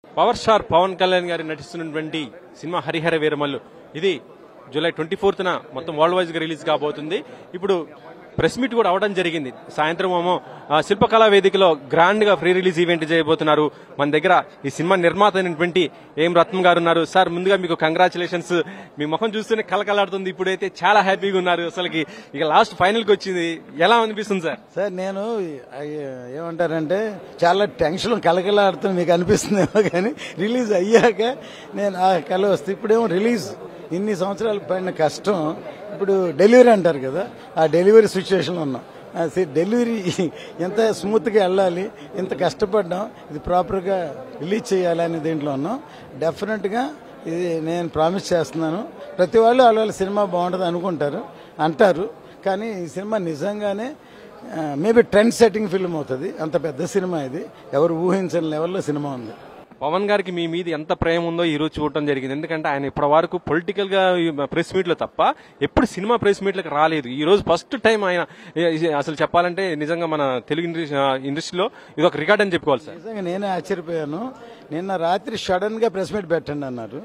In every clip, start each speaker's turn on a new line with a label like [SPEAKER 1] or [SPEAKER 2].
[SPEAKER 1] Power star Pawan Kalyan గారు నటిస్తున్నటువంటి cinema Harihara Veeramallu ఇది July 24న మొత్తం వరల్డ్ వైజ్ గా రిలీజ్ కాబోతుంది. ఇప్పుడు ప్రెస్ మీట్ కూడా అవడం జరిగింది. సాయంత్రం ఏమో శిల్పకళా వేదికలో గ్రాండ్ గా ఫ్రీ రిలీజ్ ఈవెంట్ చేయబోతున్నారు. మన దగ్గర ఈ సినిమా నిర్మాత అయినటువంటి ఏం రత్నం గారు ఉన్నారు. సార్ ముందుగా మీకు కంగ్రాచులేషన్స్. మీ ముఖం చూస్తూనే కలకలాడుతుంది. ఇప్పుడైతే చాలా హ్యాపీగా ఉన్నారు. అసలుకి ఇక లాస్ట్ ఫైనల్ కి వచ్చింది. ఎలా అనిపిస్తుంది సార్?
[SPEAKER 2] సార్ నేను ఏమంటారంటే చాలా టెన్షన్ కలకలాడుతుంది మీకు అనిపిస్తుందేమో, కానీ రిలీజ్ అయ్యాక నేను ఆ కళ వస్తే ఇప్పుడేమో రిలీజ్ ఇన్ని సంవత్సరాలు పడిన కష్టం ఇప్పుడు డెలివరీ అంటారు కదా, ఆ డెలివరీ సిచ్యువేషన్లో ఉన్నాం. డెలివరీ ఎంత స్మూత్గా వెళ్ళాలి, ఎంత కష్టపడ్డాం, ఇది ప్రాపర్గా రిలీజ్ చేయాలి అనే దీంట్లో ఉన్నాం. డెఫినెట్గా ఇది నేను ప్రామిస్ చేస్తున్నాను. ప్రతి వాళ్ళు వాళ్ళ సినిమా బాగుంటుంది అనుకుంటారు, అంటారు, కానీ ఈ సినిమా నిజంగానే మేబీ ట్రెండ్ సెట్టింగ్ ఫిల్మ్ అవుతుంది. అంత పెద్ద సినిమా ఇది, ఎవరు ఊహించని లెవెల్లో సినిమా ఉంది.
[SPEAKER 1] పవన్ గారికి మీ మీద ఎంత ప్రేమ ఉందో ఈ రోజు చూడటం జరిగింది. ఎందుకంటే ఆయన ఇప్పటి వరకు పొలిటికల్ గా ప్రెస్ మీట్ లో తప్ప ఎప్పుడు సినిమా ప్రెస్ మీట్లకు రాలేదు. ఈ రోజు ఫస్ట్ టైం ఆయన అసలు చెప్పాలంటే నిజంగా మన తెలుగు ఇండస్ట్రీలో ఇది ఒక రికార్డ్ అని చెప్పుకోవాలి సార్.
[SPEAKER 2] నిజంగా నేనే ఆశ్చర్యపోయాను. నిన్న రాత్రి సడన్ గా ప్రెస్ మీట్ పెట్టండి అన్నారు.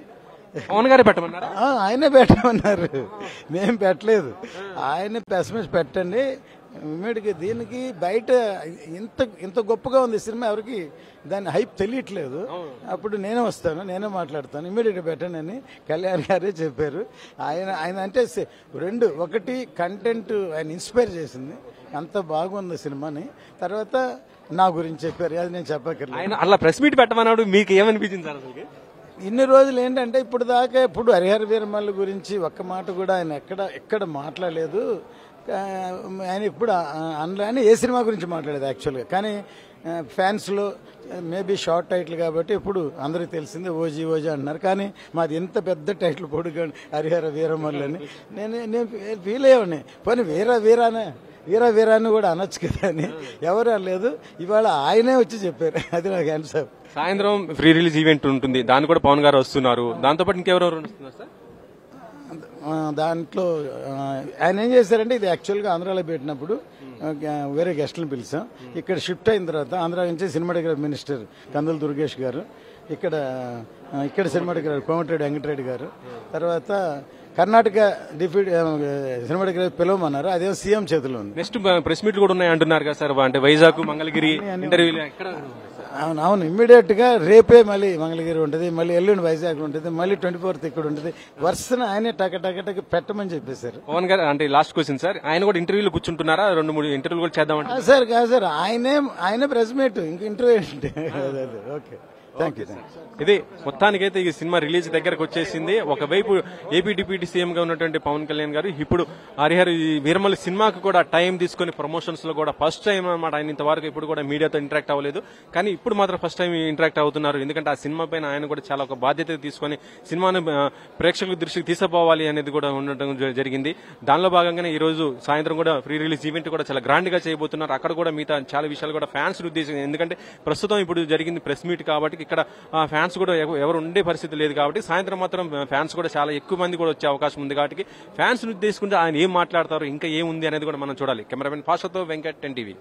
[SPEAKER 1] పవన్ గారే పెట్టమన్నారా?
[SPEAKER 2] ఆయనే పెట్టమన్నారు, మేము పెట్టలేదు. ఆయనే ప్రెస్ మీట్ పెట్టండి ఇమ్మీడియట్గా. దీనికి బయట ఇంత గొప్పగా ఉంది సినిమా, ఎవరికి దాని హైప్ తెలియట్లేదు. అప్పుడు నేనే వస్తాను, నేనే మాట్లాడతాను, ఇమ్మీడియట్గా పెట్టండి అని కళ్యాణ్ గారే చెప్పారు. ఆయన అంటే రెండు, ఒకటి కంటెంట్ ఆయన ఇన్స్పైర్ చేసింది, అంత బాగుంది సినిమాని. తర్వాత నా గురించి చెప్పారు, అది నేను చెప్పక్కర్లేదు.
[SPEAKER 1] ఆయన అలా ప్రెస్ మీట్ పెట్టమన్నాడు, మీకు ఏమనిపించింది సార్? అసలు
[SPEAKER 2] ఇన్ని రోజులు ఏంటంటే ఇప్పుడు దాకా ఇప్పుడు హరిహర వీరమల్లు గురించి ఒక్క మాట కూడా ఆయన ఎక్కడ మాట్లాడలేదు. ఆయన ఇప్పుడు అందులో ఏ సినిమా గురించి మాట్లాడేది యాక్చువల్గా, కానీ ఫ్యాన్స్లో మేబీ షార్ట్ టైటిల్ కాబట్టి ఇప్పుడు అందరికీ తెలిసిందే ఓజీ అంటున్నారు. కానీ మాది ఎంత పెద్ద టైటిల్ పొడుగు హరిహర వీరమల్లు అని నేను ఫీల్ అయ్యాను. పోనీ వీరాన్ని కూడా అనొచ్చు కదా అని ఎవరు అనలేదు. ఇవాళ ఆయనే వచ్చి చెప్పారు, అది నాకు ఆన్సర్.
[SPEAKER 1] సాయంత్రం ఫ్రీ రిలీజ్ ఈవెంట్ ఉంటుంది, దాన్ని కూడా పవన్ గారు వస్తున్నారు. దాంతోపాటు ఇంకెవరెవరు వస్తున్నారు సార్?
[SPEAKER 2] దాంట్లో ఆయన ఏం చేశారంటే, ఇది యాక్చువల్గా ఆంధ్రాలో పెట్టినప్పుడు వేరే గెస్టులను పిలిచాం. ఇక్కడ షిఫ్ట్ అయిన తర్వాత ఆంధ్ర నుంచి సినిమాటోగ్రఫీ మినిస్టర్ కందుల దుర్గేష్ గారు, ఇక్కడ సినిమాటోగ్రఫీ కోమటిరెడ్డి వెంకటరెడ్డి గారు, తర్వాత కర్ణాటక డిప్యూటీ సినిమాటోగ్రఫీ పిలవమన్నారు. అదే సీఎం చేతిలో ఉంది.
[SPEAKER 1] నెక్స్ట్ ప్రెస్ మీట్లు కూడా ఉన్నాయి అంటున్నారు కదా సార్, అంటే వైజాగ్ మంగళగిరి ఇంటర్వ్యూలు ఎక్కడ?
[SPEAKER 2] అవును ఇమ్మీడియట్ గా రేపే మళ్ళీ మంగళగిరి ఉంటుంది, మళ్ళీ ఎల్లుండి వైజాగ్ ఉంటుంది, మళ్ళీ 24th ఇక్కడ ఉంటుంది. వరుసన ఆయనే టక పెట్టమని చెప్పేశారు.
[SPEAKER 1] పవన్ గారు అంటే లాస్ట్ క్వశ్చన్ సార్, ఆయన కూడా ఇంటర్వ్యూలు కూర్చుంటున్నారా? 2-3 ఇంటర్వ్యూలు కూడా చేద్దామంటే
[SPEAKER 2] సార్ కాదు సార్, ఆయనే ప్రెస్ మీట్, ఇంక ఇంటర్వ్యూ ఏంటి? Okay, thank you.
[SPEAKER 1] ఇది మొత్తానికైతే ఈ సినిమా రిలీజ్ దగ్గరకు వచ్చేసింది. ఒకవైపు ఏపీ డిప్యూటీ సీఎం గా ఉన్నటువంటి పవన్ కళ్యాణ్ గారు ఇప్పుడు హరిహర వీరమల్లి సినిమాకు కూడా టైం తీసుకుని ప్రమోషన్స్ లో కూడా ఫస్ట్ టైం అన్నమాట. ఆయన ఇంతవరకు ఇప్పుడు కూడా మీడియాతో ఇంటరాక్ట్ అవ్వలేదు, కానీ ఇప్పుడు మాత్రం ఫస్ట్ టైం ఇంటరాక్ట్ అవుతున్నారు. ఎందుకంటే ఆ సినిమా పైన ఆయన కూడా చాలా ఒక బాధ్యత తీసుకుని సినిమాను ప్రేక్షకుల దృష్టికి తీసుకుపోవాలి అనేది కూడా ఉండటం జరిగింది. దానిలో భాగంగానే ఈ రోజు సాయంత్రం కూడా ఫ్రీ రిలీజ్ ఈవెంట్ కూడా చాలా గ్రాండ్ గా చేయబోతున్నారు. అక్కడ కూడా మిగతా చాలా విషయాలు కూడా ఫ్యాన్స్ ఉద్దేశించి, ఎందుకంటే ప్రస్తుతం ఇప్పుడు జరిగింది ప్రెస్ మీట్ కాబట్టి ఇక్కడ ఫ్యాన్స్ కూడా ఎవరు ఉండే పరిస్థితి లేదు కాబట్టి సాయంత్రం మాత్రం ఫ్యాన్స్ కూడా చాలా ఎక్కువ మంది కూడా వచ్చే అవకాశం ఉంది. కాబట్టి ఫ్యాన్స్ ఉద్దేశించుకుంటే ఆయన ఏం మాట్లాడతారు, ఇంకా ఏముంది అనేది కూడా మనం చూడాలి. కెమెరామెన్ పాషాతో వెంకట్, 10 TV.